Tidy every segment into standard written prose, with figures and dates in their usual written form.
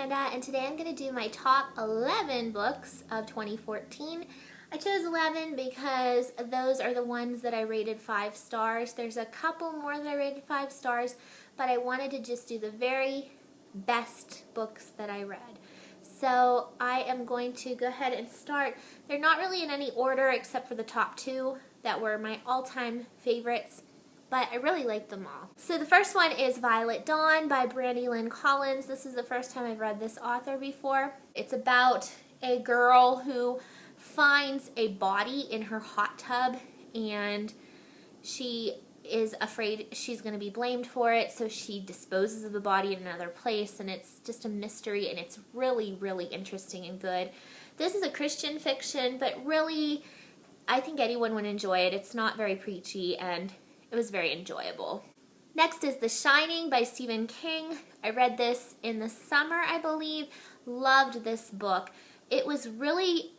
Amanda, and today I'm going to do my top 11 books of 2014. I chose 11 because those are the ones that I rated 5 stars. There's a couple more that I rated 5 stars, but I wanted to just do the very best books that I read. So I am going to go ahead and start. They're not really in any order except for the top 2 that were my all-time favorites, but I really like them all. So the first one is Violet Dawn by Brandi Lynn Collins. This is the first time I've read this author before. It's about a girl who finds a body in her hot tub, and she is afraid she's going to be blamed for it, so she disposes of the body in another place, and it's just a mystery, and it's really, really interesting and good. This is a Christian fiction, but really, I think anyone would enjoy it. It's not very preachy, and it was very enjoyable. Next is The Shining by Stephen King. I read this in the summer, I believe. Loved this book. It was really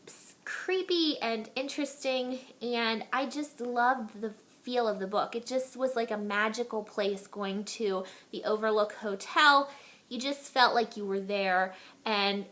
creepy and interesting, and I just loved the feel of the book. It just was like a magical place going to the Overlook Hotel. You just felt like you were there, and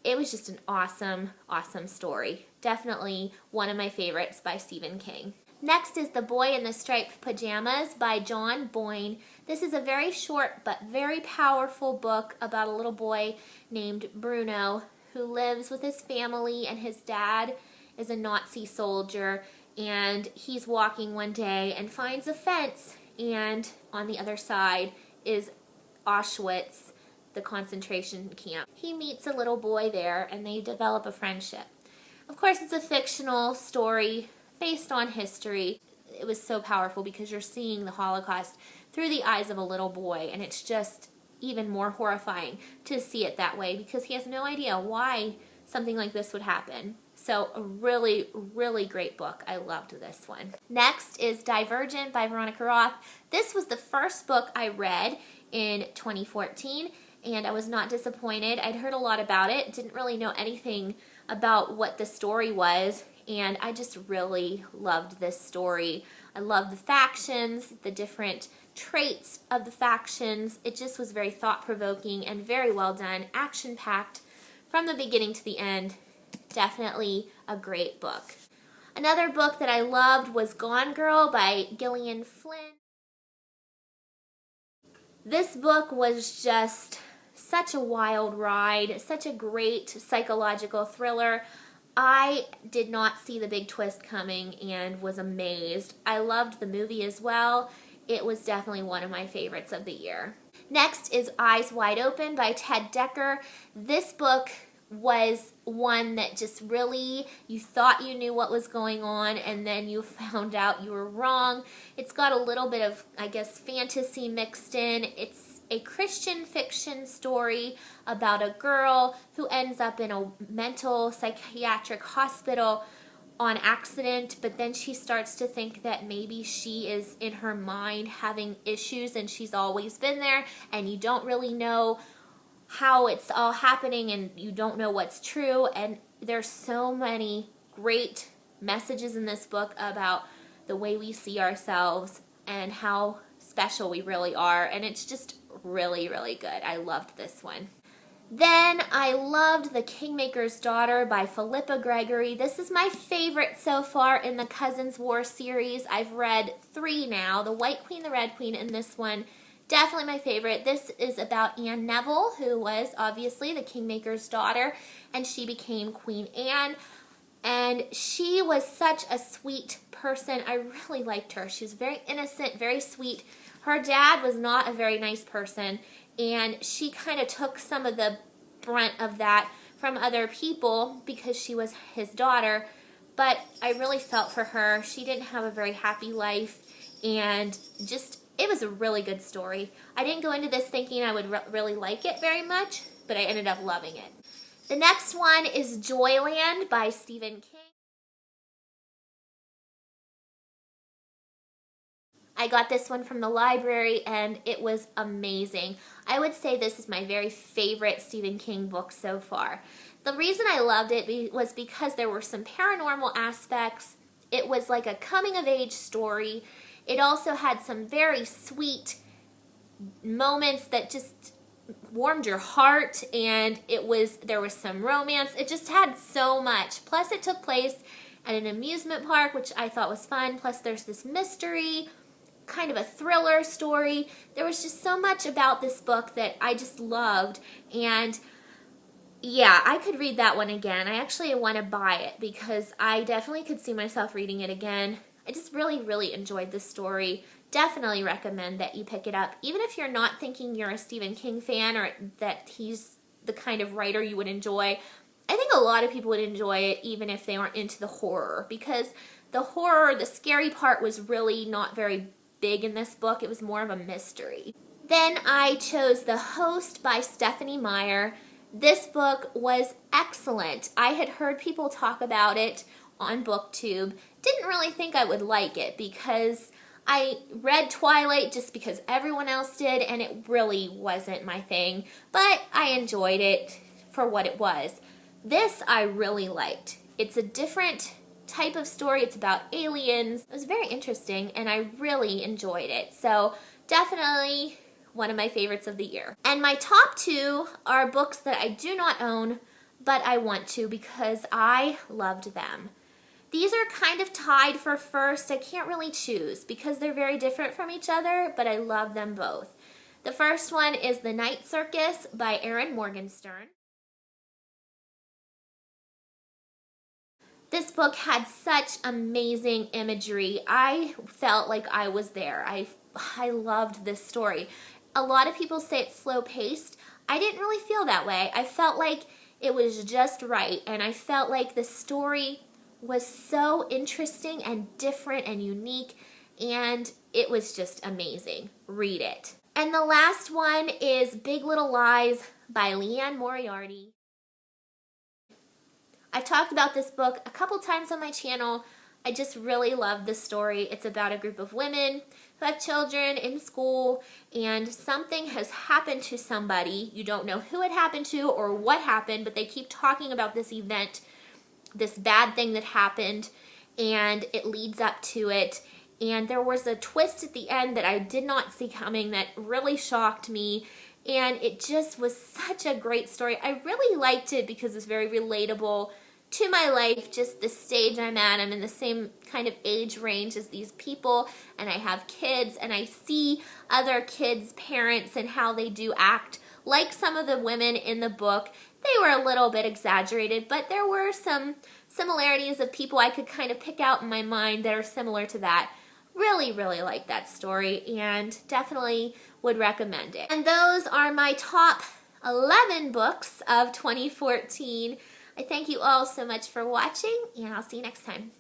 it was just an awesome, awesome story. Definitely one of my favorites by Stephen King. Next is The Boy in the Striped Pajamas by John Boyne. This is a very short but very powerful book about a little boy named Bruno who lives with his family, and his dad is a Nazi soldier, and he's walking one day and finds a fence, and on the other side is Auschwitz, the concentration camp. He meets a little boy there, and they develop a friendship. Of course, it's a fictional story based on history. It was so powerful because you're seeing the Holocaust through the eyes of a little boy, and it's just even more horrifying to see it that way because he has no idea why something like this would happen. So a really, really great book. I loved this one. Next is Divergent by Veronica Roth. This was the first book I read in 2014, and I was not disappointed. I'd heard a lot about it, didn't really know anything about what the story was, and I just really loved this story. I loved the factions, the different traits of the factions. It just was very thought-provoking and very well done, action-packed from the beginning to the end. Definitely a great book. Another book that I loved was Gone Girl by Gillian Flynn. This book was just such a wild ride, such a great psychological thriller. I did not see the big twist coming and was amazed. I loved the movie as well. It was definitely one of my favorites of the year. Next is Eyes Wide Open by Ted Dekker. This book was one that just really, you thought you knew what was going on, and then you found out you were wrong. It's got a little bit of, I guess, fantasy mixed in. It's a Christian fiction story about a girl who ends up in a mental psychiatric hospital on accident, but then she starts to think that maybe she is in her mind having issues, and she's always been there, and you don't really know how it's all happening, and you don't know what's true. And there's so many great messages in this book about the way we see ourselves and how special we really are, and it's just really, really good. I loved this one. Then I loved The Kingmaker's Daughter by Philippa Gregory. This is my favorite so far in the Cousins War series. I've read 3 now, The White Queen, The Red Queen, and this one. Definitely my favorite. This is about Anne Neville, who was obviously the Kingmaker's daughter, and she became Queen Anne. And she was such a sweet person. I really liked her. She was very innocent, very sweet. Her dad was not a very nice person, and she kind of took some of the brunt of that from other people because she was his daughter. But I really felt for her. She didn't have a very happy life, and just, it was a really good story. I didn't go into this thinking I would really like it very much, but I ended up loving it. The next one is Joyland by Stephen King. I got this one from the library, and it was amazing. I would say this is my very favorite Stephen King book so far. The reason I loved it was because there were some paranormal aspects. It was like a coming-of-age story. It also had some very sweet moments that just warmed your heart, and there was some romance. It just had so much. Plus it took place at an amusement park, which I thought was fun. Plus there's this mystery, kind of a thriller story. There was just so much about this book that I just loved, and yeah, I could read that one again. I actually want to buy it because I definitely could see myself reading it again. I just really, really enjoyed this story. Definitely recommend that you pick it up. Even if you're not thinking you're a Stephen King fan or that he's the kind of writer you would enjoy, I think a lot of people would enjoy it even if they aren't into the horror, because the horror, the scary part was really not very big in this book. It was more of a mystery. Then I chose The Host by Stephenie Meyer. This book was excellent. I had heard people talk about it on BookTube. Didn't really think I would like it because I read Twilight just because everyone else did, and it really wasn't my thing, but I enjoyed it for what it was. This I really liked. It's a different type of story. It's about aliens. It was very interesting, and I really enjoyed it. So definitely one of my favorites of the year. And my top two are books that I do not own, but I want to because I loved them. These are kind of tied for first. I can't really choose because they're very different from each other, but I love them both. The first one is The Night Circus by Erin Morgenstern. This book had such amazing imagery. I felt like I was there. I loved this story. A lot of people say it's slow-paced. I didn't really feel that way. I felt like it was just right, and I felt like the story was so interesting and different and unique, and it was just amazing. Read it. And the last one is Big Little Lies by Liane Moriarty. I've talked about this book a couple times on my channel. I just really love this story. It's about a group of women who have children in school, and something has happened to somebody. You don't know who it happened to or what happened, but they keep talking about this event, this bad thing that happened, and it leads up to it. And there was a twist at the end that I did not see coming that really shocked me, and it just was such a great story. I really liked it because it's very relatable to my life, just the stage I'm at. I'm in the same kind of age range as these people, and I have kids, and I see other kids' parents and how they do act like some of the women in the book. They were a little bit exaggerated, but there were some similarities of people I could kind of pick out in my mind that are similar to that. Really, really like that story, and definitely would recommend it. And those are my top 11 books of 2014. I thank you all so much for watching, and I'll see you next time.